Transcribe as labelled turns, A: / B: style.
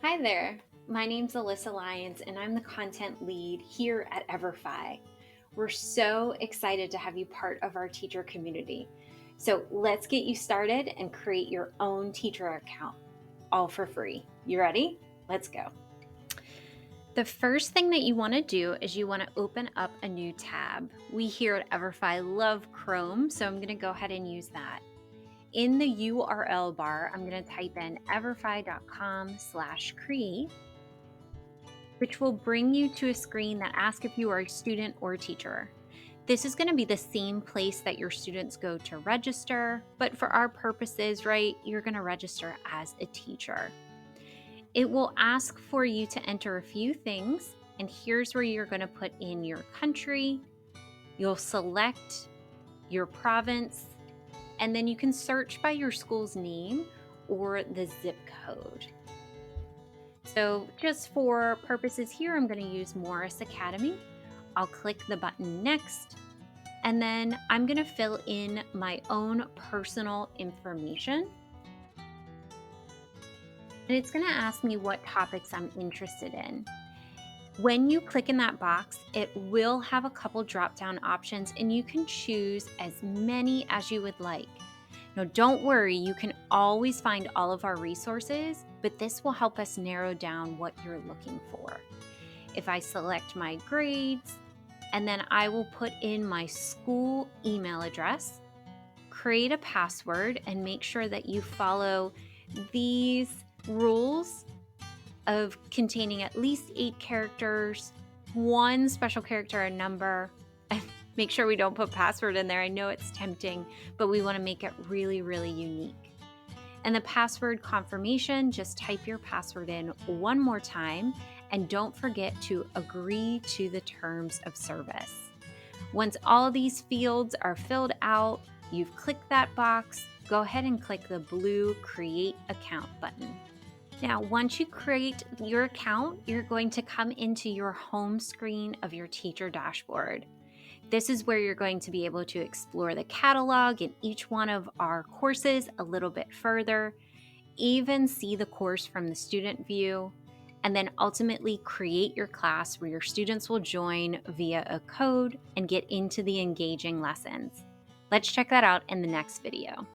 A: Hi there, my name's Alyssa Lyons and I'm the content lead here at EVERFI. We're so excited to have you part of our teacher community. So let's get you started and create your own teacher account, all for free. You ready? Let's go. The first thing that you want to do is you want to open up a new tab. We here at EVERFI love Chrome, so I'm going to go ahead and use that. In the URL bar, I'm going to type in everfi.com/create, which will bring you to a screen that asks if you are a student or a teacher. This is going to be the same place that your students go to register, but for our purposes, right, you're going to register as a teacher. It will ask for you to enter a few things, and here's where you're going to put in your country. You'll select your province, and then you can search by your school's name or the zip code. So just for purposes here, I'm going to use Morris Academy. I'll click the button next, and then I'm going to fill in my own personal information. And it's going to ask me what topics I'm interested in. When you click in that box, it will have a couple drop-down options and you can choose as many as you would like. Now, don't worry, you can always find all of our resources, but this will help us narrow down what you're looking for. If I select my grades, and then I will put in my school email address, create a password, and make sure that you follow these rules of containing at least 8 characters, one special character, a number. Make sure we don't put password in there. I know it's tempting, but we want to make it really, really unique. And the password confirmation, just type your password in one more time and don't forget to agree to the terms of service. Once all these fields are filled out, you've clicked that box, go ahead and click the blue Create Account button. Now, once you create your account, you're going to come into your home screen of your teacher dashboard. This is where you're going to be able to explore the catalog in each one of our courses a little bit further, even see the course from the student view, and then ultimately create your class where your students will join via a code and get into the engaging lessons. Let's check that out in the next video.